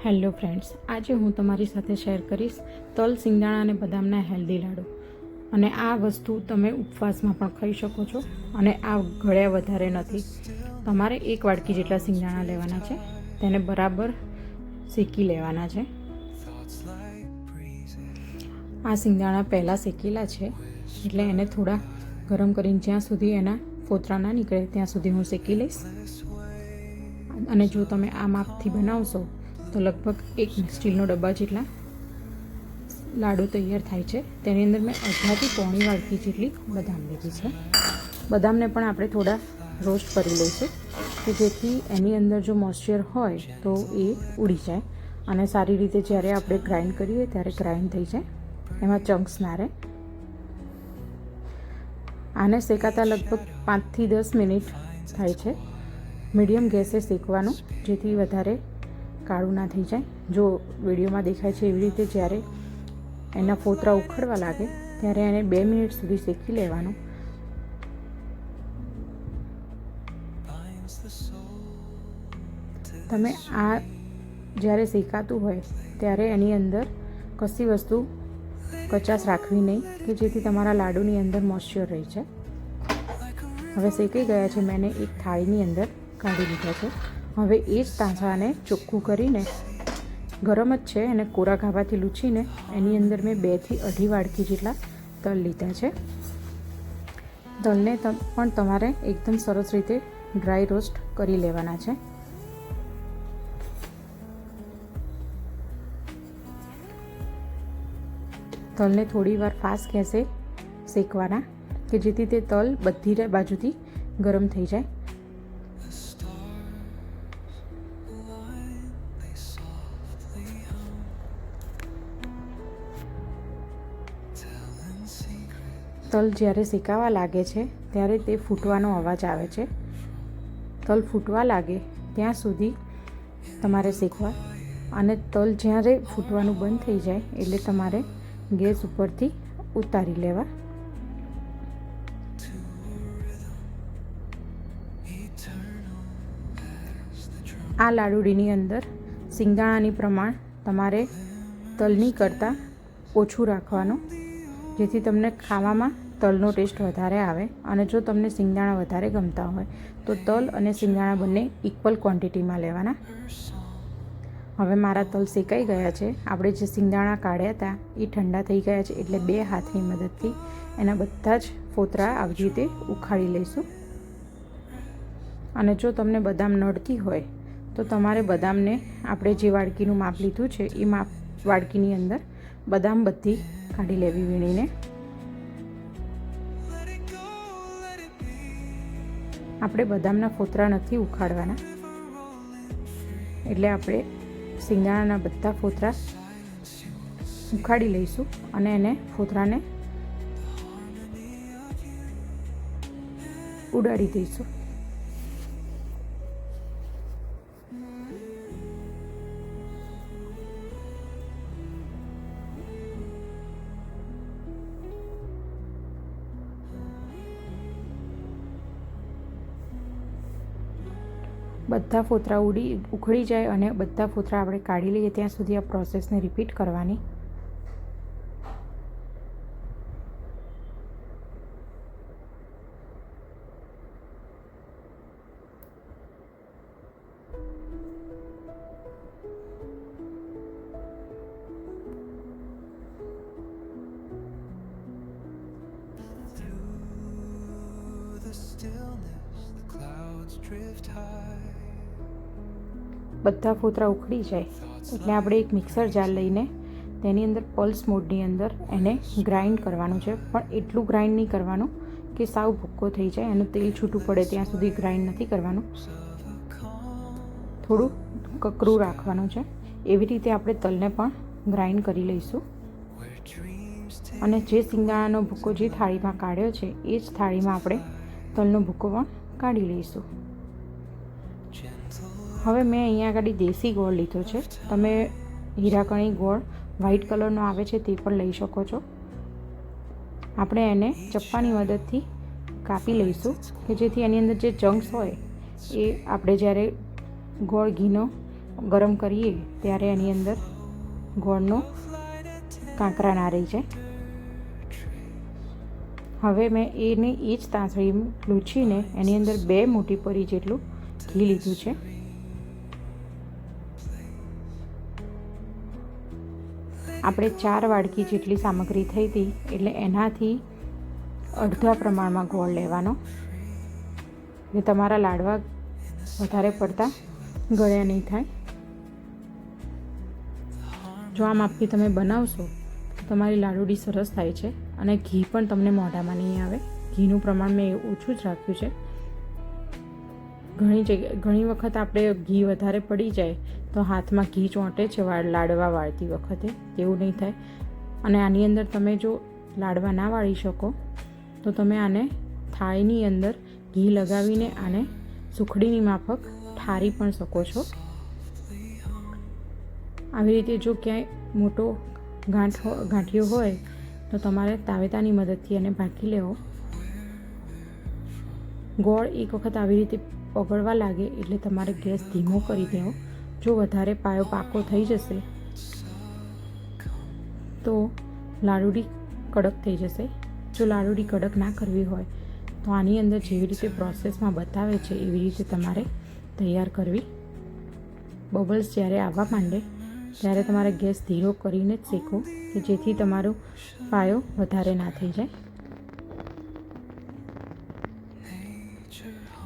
Hello friends, આજે હું તમારી સાથે શેર કરીશ તલ, સિંગદાણા અને બદામના હેલ્ધી લાડુ. અને આ વસ્તુ તમે ઉપવાસમાં પણ ખાઈ શકો છો અને આ ગળ્યા વધારે નથી. તમારે 1 વાટકી જેટલા સિંગદાણા લેવાના છે, તેને બરાબર શેકી લેવાના છે. આ સિંગદાણા પહેલાં શેકેલા છે, એટલે એને થોડા ગરમ કરીને જ્યાં સુધી એના ફોતરા ના નીકળે ત્યાં સુધી હું શેકી લઈશ. અને જો તમે આ માપથી બનાવશો તો લગભગ 1 સ્ટીલનો ડબ્બા જેટલા લાડુ તૈયાર થાય છે. તેની અંદર મેં અડધાથી પોણી વાટકી જેટલી બદામ લીધી છે. બદામને પણ આપણે થોડા રોસ્ટ કરી લઈશું કે જેથી એની અંદર જો મોઇશ્ચર હોય તો એ ઉડી જાય અને સારી રીતે જ્યારે આપણે ગ્રાઇન્ડ કરીએ ત્યારે ગ્રાઇન્ડ થઈ જાય, એમાં ચંક્સ ના રહે. આને શેકાતા લગભગ 5 થી 10 મિનિટ થાય છે. મીડિયમ ગેસે શેકવાનું, જેથી વધારે કાળું ના થઈ જાય. જો વિડીયોમાં દેખાય છે એવી રીતે જ્યારે એના ફોતરા ઉખડવા લાગે ત્યારે એને 2 મિનિટ સુધી શેકી લેવાનું. તમે આ જ્યારે શેકાતું હોય ત્યારે એની અંદર કશી વસ્તુ કચાશ રાખવી નહીં કે જેથી તમારા લાડુની અંદર મોઇશ્ચર રહી છે. હવે શેકાઈ ગયા છે, મેં એક થાળીની અંદર કાઢી લીધા છે. હવે એ જ તાંજાને ચોખ્ખું કરીને, ગરમ જ છે, એને કોરા ગાભાથી લૂછીને એની અંદર મેં 2 થી 2.5 વાટકી જેટલા તલ લીધા છે. તલને પણ તમારે એકદમ સરસ રીતે ડ્રાય રોસ્ટ કરી લેવાના છે. તલને થોડી વાર ફાસ્ટ ગેસે શેકવાના કે જેથી તે તલ બધી બાજુથી ગરમ થઈ જાય. તલ જ્યારે શેકાવા લાગે છે ત્યારે તે ફૂટવાનો અવાજ આવે છે. તલ ફૂટવા લાગે ત્યાં સુધી તમારે શેકવા, અને તલ જ્યારે ફૂટવાનું બંધ થઈ જાય એટલે તમારે ગેસ ઉપરથી ઉતારી લેવા. આ લાડુડીની અંદર સિંગદાણાની પ્રમાણ તમારે તલની કરતાં ઓછું રાખવાનું, જેથી તમને ખાવામાં તલનો ટેસ્ટ વધારે આવે. અને જો તમને સિંગદાણા વધારે ગમતા હોય તો તલ અને સિંગદાણા બંને ઇક્વલ ક્વોન્ટિટીમાં લેવાના. હવે મારા તલ શેકાઈ ગયા છે. આપણે જે સિંગદાણા કાઢ્યા હતા એ ઠંડા થઈ ગયા છે, એટલે 2 હાથની મદદથી એના બધા જ ફોતરા આવી રીતે ઉખાડી લઈશું. અને જો તમને બદામ નડતી હોય તો તમારે બદામને આપણે જે વાડકીનું માપ લીધું છે એ માપ વાડકીની અંદર બદામ બધી કાઢી લેવી વીણીને. આપણે બદામના ફોતરા નથી ઉખાડવાના, એટલે આપણે સિંગદાણાના બધા ફોતરા ઉખાડી લઈશું અને એને ફોતરાને ઉડાડી દઈશું. બધા ફોતરા ઉખડી જાય અને બધા ફોતરા આપણે કાઢી લઈએ ત્યાં સુધી આ પ્રોસેસને રિપીટ કરવાની. બધા ફોતરા ઉખડી જાય એટલે આપણે એક મિક્સર જાર લઈને તેની અંદર પલ્સ મોડની અંદર એને ગ્રાઇન્ડ કરવાનું છે. પણ એટલું ગ્રાઇન્ડ નહીં કરવાનું કે સાવ ભૂક્કો થઈ જાય, એનું તેલ છૂટું પડે ત્યાં સુધી ગ્રાઇન્ડ નથી કરવાનું. થોડું કકરું રાખવાનું છે. એવી રીતે આપણે તલને પણ ગ્રાઇન્ડ કરી લઈશું. અને જે સિંગદાણાનો ભૂક્કો જે થાળીમાં કાઢ્યો છે એ જ થાળીમાં આપણે તલનો ભૂક્કો પણ કાઢી લઈશું. હવે મેં અહીંયા આગળ દેશી ગોળ લીધો છે. તમે હીરાકણી ગોળ વ્હાઇટ કલરનો આવે છે તે પણ લઈ શકો છો. આપણે એને ચપ્પાની મદદથી કાપી લઈશું કે જેથી એની અંદર જે ચંક્સ હોય એ આપણે જ્યારે ગોળ ઘીનો ગરમ કરીએ ત્યારે એની અંદર ગોળનો કાંકરા ના રહી જાય. હવે મેં એને એ જ તાંસળી લૂછીને એની અંદર 2 મોટી પરી જેટલું ઘી લીધું છે. આપણે 4 વાડકી જેટલી સામગ્રી થઈ હતી એટલે એનાથી અડધા પ્રમાણમાં ગોળ લેવાનો. ને તમારા લાડવા વધારે પડતા ગળ્યા નહીં થાય. જો આ માપથી તમે બનાવશો તો તમારી લાડુડી સરસ થાય છે અને ઘી પણ તમને મોઢામાં નહીં આવે. ઘીનું પ્રમાણ મેં ઓછું જ રાખ્યું છે. ઘણી વખત આપણે ઘી વધારે પડી જાય તો હાથમાં ઘી ચોંટે છે લાડવા વાળતી વખતે. તેવું નહીં થાય. અને આની અંદર તમે જો લાડવા ના વાળી શકો તો તમે આને થાળીની અંદર ઘી લગાવીને આને સુખડીની માફક ઠારી પણ શકો છો. આવી રીતે જો ક્યાંય મોટો ગાંઠિયો હોય તો તમારે તાવેતાની મદદથી એને ભાંકી લેવો. ગોળ એક વખત આવી રીતે ઓગળવા લાગે એટલે તમારે ગેસ ધીમો કરી દેવો. જો વધારે પાયો પાકો થઈ જશે તો લાડુડી કડક થઈ જશે. જો લાડુડી કડક ના કરવી હોય તો આની અંદર જેવી રીતે પ્રોસેસમાં બતાવે છે એવી રીતે તમારે તૈયાર કરવી. બબલ્સ જ્યારે આવવા માંડે ત્યારે તમારે ગેસ ધીરો કરીને જ શેકો કે જેથી તમારો પાયો વધારે ના થઈ જાય.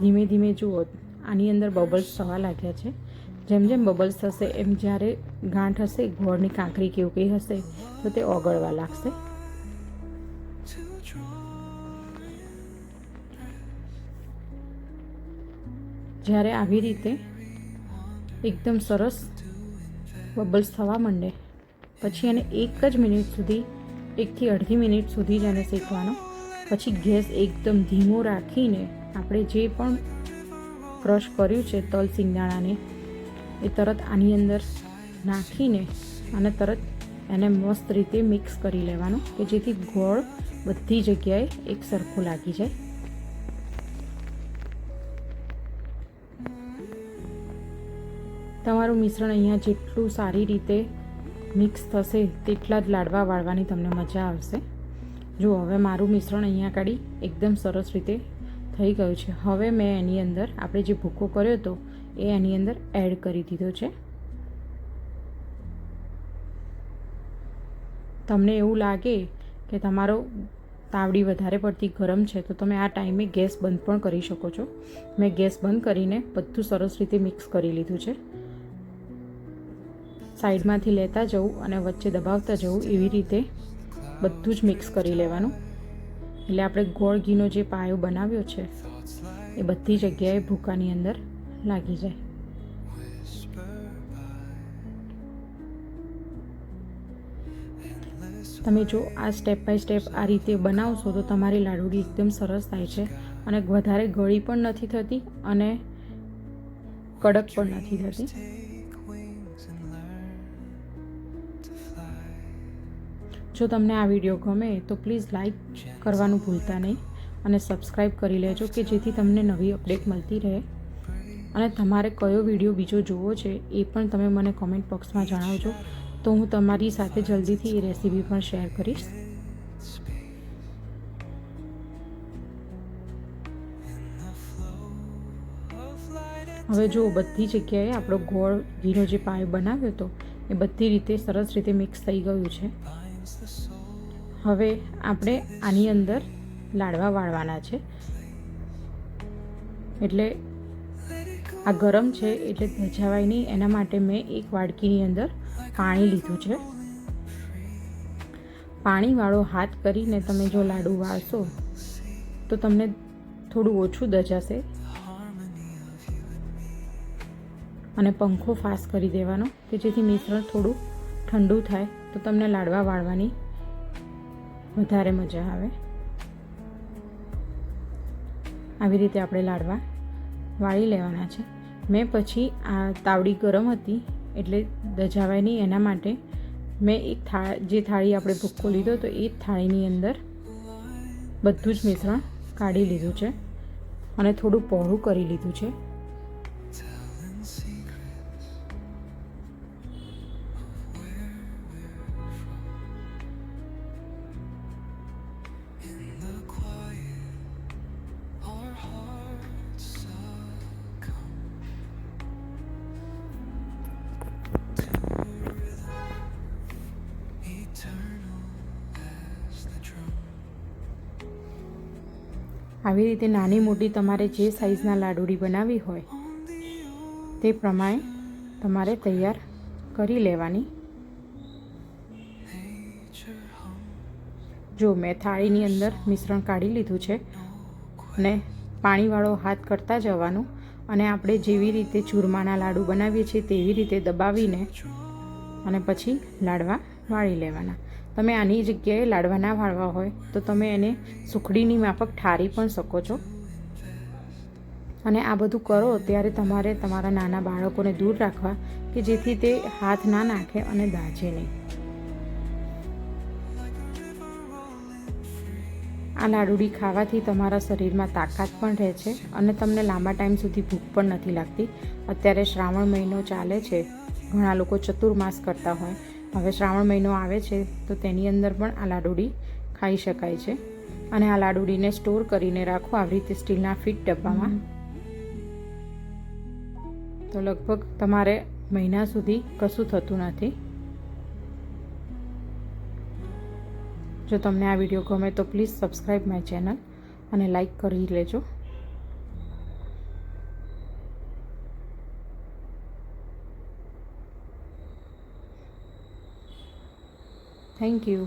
ધીમે ધીમે જુઓ આની અંદર બબલ્સ થવા લાગ્યા છે. જેમ જેમ બબલ્સ થશે એમ જ્યારે ગાંઠ હશે ગોળની કાંકરી કે એવું કંઈ હશે તો તે ઓગળવા લાગશે. જ્યારે આવી રીતે એકદમ સરસ બબલ્સ થવા માંડે પછી એને 1 જ મિનિટ સુધી 1 થી અડધી મિનિટ સુધી જ એને શેકવાનો. પછી ગેસ એકદમ ધીમો રાખીને આપણે જે પણ ક્રશ કર્યું છે તલ સિંગદાણાને એ તરત આની અંદર નાખીને અને તરત એને મસ્ત રીતે મિક્સ કરી લેવાનું કે જેથી ગોળ બધી જગ્યાએ એક સરખો લાગી જાય. તમારું મિશ્રણ અહીંયા જેટલું સારી રીતે મિક્સ થશે તેટલા જ લાડવા વાળવાની તમને મજા આવશે. જો હવે મારું મિશ્રણ અહીંયા કાઢી એકદમ સરસ રીતે થઈ ગયું છે. હવે મેં એની અંદર આપણે જે ભૂકો કર્યો હતો એ એની અંદર એડ કરી દીધો છે. તમને એવું લાગે કે તમારો તાવડી વધારે પડતી ગરમ છે તો તમે આ ટાઈમે ગેસ બંધ પણ કરી શકો છો. મેં ગેસ બંધ કરીને બધું સરસ રીતે મિક્સ કરી લીધું છે. સાઈડમાંથી લેતા જવું અને વચ્ચે દબાવતા જવું એવી રીતે બધું જ મિક્સ કરી લેવાનું. એટલે આપણે ગોળ ઘીનો જે પાયો બનાવ્યો છે એ બધી જગ્યાએ ભૂકાની અંદર લાગી જાય. તમે જો આ સ્ટેપ બાય સ્ટેપ આ રીતે બનાવશો તો તમારી લાડુડી એકદમ સરસ થાય છે અને વધારે ગળી પણ નથી થતી અને કડક પણ નથી થતી. જો તમને આ વિડીયો ગમે તો પ્લીઝ લાઈક કરવાનું ભૂલતા નહીં અને સબસ્ક્રાઈબ કરી લેજો કે જેથી તમને નવી અપડેટ મળતી રહે. અને તમારે કયો વિડીયો બીજો જોવો છે એ પણ તમે મને કોમેન્ટ બોક્સમાં જણાવજો તો હું તમારી સાથે જલ્દીથી એ રેસીપી પણ શેર કરીશ. હવે જો બધી જગ્યાએ આપણો ગોળ ઘીનો જે પાયો બનાવ્યો હતો એ બધી રીતે સરસ રીતે મિક્સ થઈ ગયું છે. હવે આપણે આની અંદર લાડવા વાળવાના છે. એટલે આ ગરમ છે એટલે ધજાવાય નહીં એના માટે મેં 1 વાડકીની અંદર પાણી લીધું છે. પાણીવાળો હાથ કરીને તમે જો લાડુ વાળશો તો તમને થોડું ઓછું દજાશે અને પંખો ફાસ કરી દેવાનો કે જેથી મિશ્રણ થોડું ઠંડુ થાય તો તમને લાડવા વાળવાની વધારે મજા આવે. આવી રીતે આપણે લાડવા વાળી લેવાના છે. મેં પછી આ તાવડી ગરમ હતી એટલે દજાવાય નહીં એના માટે મેં જે થાળી આપણે ભૂક્કો લીધો તો એ થાળીની અંદર બધું જ મિશ્રણ કાઢી લીધું છે અને થોડું પહોળું કરી લીધું છે. આવી રીતે નાની મોટી તમારે જે સાઈઝના લાડુડી બનાવવી હોય તે પ્રમાણે તમારે તૈયાર કરી લેવાની. જો મેં થાળીની અંદર મિશ્રણ કાઢી લીધું છે અને પાણીવાળો હાથ કરતા જવાનું અને આપણે જેવી રીતે ચૂરમાના લાડુ બનાવીએ છીએ તેવી રીતે દબાવીને અને પછી લાડવા વાળી લેવાના. તમે આની જગ્યાએ લાડવા ના વાળવા હોય તો તમે એને સુખડીની માફક ઠારી પણ શકો છો. અને આ બધું કરો ત્યારે તમારે તમારા નાના બાળકોને દૂર રાખવા કે જેથી તે હાથ ના નાખે અને દાઝે નહીં. આ લાડુડી ખાવાથી તમારા શરીરમાં તાકાત પણ રહે છે અને તમને લાંબા ટાઈમ સુધી ભૂખ પણ નથી લાગતી. અત્યારે શ્રાવણ મહિનો ચાલે છે, ઘણા લોકો ચતુર્માસ કરતા હોય. હવે શ્રાવણ મહિનો આવે છે તો તેની અંદર પણ આ લાડુડી ખાઈ શકાય છે. અને આ લાડુડીને સ્ટોર કરીને રાખો આવી રીતે સ્ટીલના ફિટ ડબ્બામાં, તો લગભગ તમારે મહિના સુધી કશું થતું નથી. જો તમને આ વિડીયો ગમે તો પ્લીઝ સબસ્ક્રાઈબ માય ચેનલ અને લાઈક કરી લેજો. Thank you.